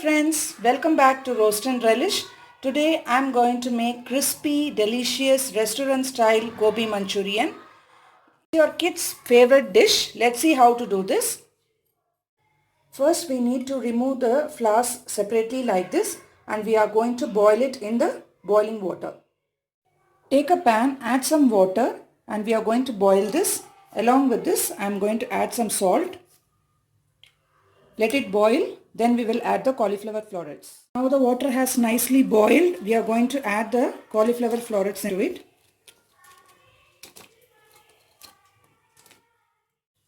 friends, welcome back to Roast and Relish. Today I'm going to make crispy, delicious restaurant style gobi manchurian. Your kids' favorite dish. Let's see how to do this. First we need to remove the flours separately like this and we are going to boil it in the boiling water. Take a pan, add some water and we are going to boil this. Along with this I'm going to add some salt. Let it boil, then we will add the cauliflower florets. Now the water has nicely boiled. We are going to add the cauliflower florets into it.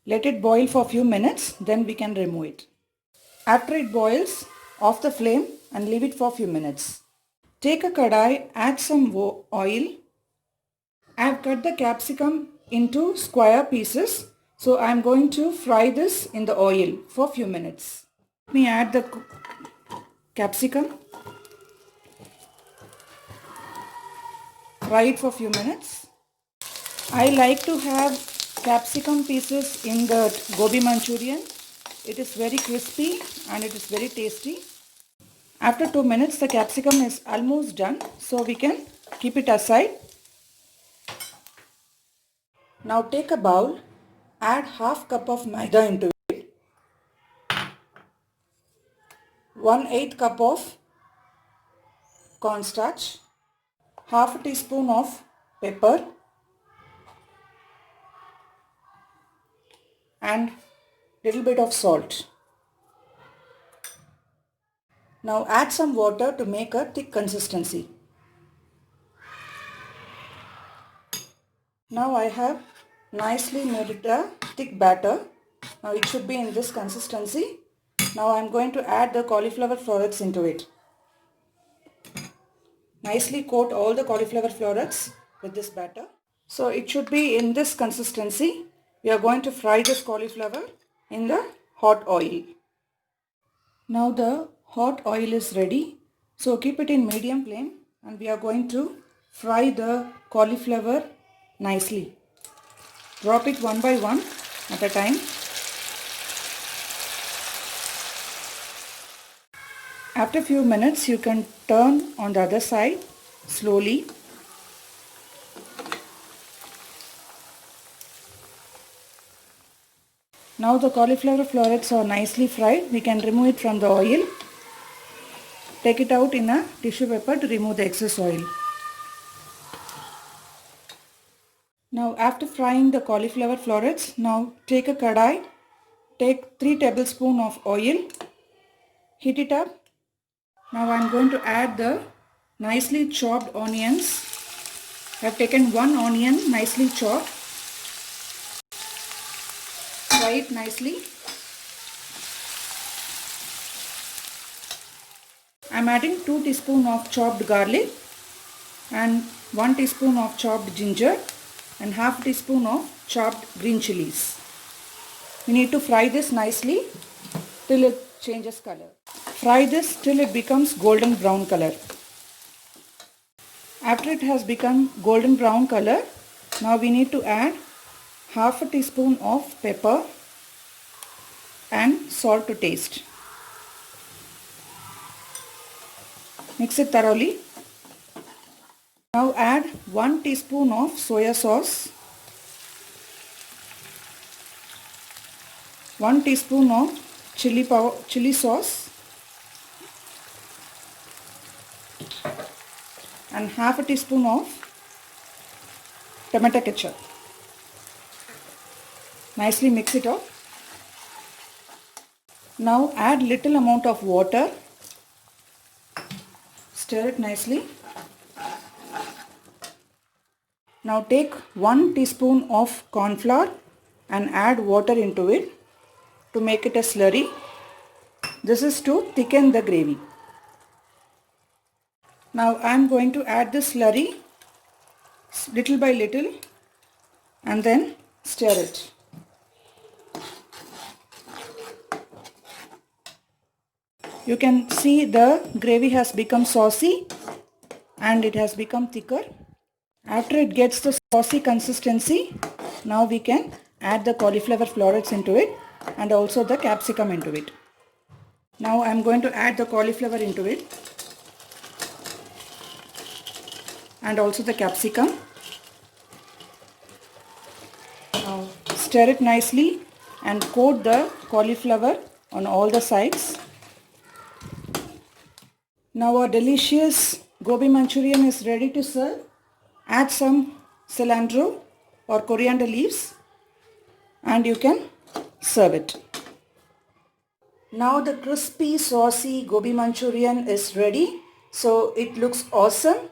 Let it boil for a few minutes, then we can remove it. After it boils, off the flame and leave it for a few minutes. Take a kadai, add some oil. I have cut the capsicum into square pieces. So I am going to fry this in the oil for a few minutes. Let me add the capsicum. Fry it for a few minutes. I like to have capsicum pieces in the gobi manchurian. It is very crispy and it is very tasty. After 2 minutes the capsicum is almost done, so we can keep it aside. Now take a bowl. Add half cup of maida into it, 1/8 cup of cornstarch, half a teaspoon of pepper and little bit of salt. Now add some water to make a thick consistency. Now I have nicely made it a thick batter. Now it should be in this consistency. Now I am going to add the cauliflower florets into it. Nicely coat all the cauliflower florets with this batter. So it should be in this consistency. We are going to fry this cauliflower in the hot oil. Now the hot oil is ready. So keep it in medium flame and we are going to fry the cauliflower nicely. Drop it one by one at a time. After a few minutes you can turn on the other side slowly. Now the cauliflower florets are nicely fried. We can remove it from the oil. Take it out in a tissue paper to remove the excess oil. Now after frying the cauliflower florets, now take a kadai, take 3 tablespoons of oil, heat it up. Now I am going to add the nicely chopped onions. I have taken one onion nicely chopped. Fry it nicely. I am adding 2 teaspoons of chopped garlic and 1 teaspoon of chopped ginger and half teaspoon of chopped green chilies. We need to fry this nicely till it changes color. Fry this till it becomes golden brown color. After it has become golden brown color, now we need to add half a teaspoon of pepper and salt to taste. Mix it thoroughly. Now add 1 teaspoon of soya sauce, 1 teaspoon of chili sauce and half a teaspoon of tomato ketchup. Nicely mix it up. Now add little amount of water. Stir it nicely. Now take 1 teaspoon of corn flour and add water into it to make it a slurry. This is to thicken the gravy. Now I am going to add this slurry little by little and then stir it. You can see the gravy has become saucy and it has become thicker. After it gets the saucy consistency, now we can add the cauliflower florets into it and also the capsicum into it. Now I am going to add the cauliflower into it and also the capsicum. Now stir it nicely and coat the cauliflower on all the sides. Now our delicious gobi manchurian is ready to serve. Add some cilantro or coriander leaves and you can serve it. Now the crispy saucy gobi manchurian is ready. So it looks awesome.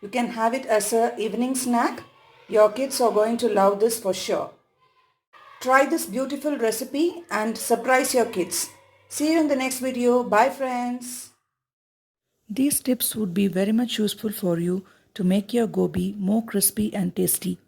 You can have it as an evening snack. Your kids are going to love this for sure. Try this beautiful recipe and surprise your kids. See you in the next video. Bye friends. These tips would be very much useful for you to make your gobi more crispy and tasty.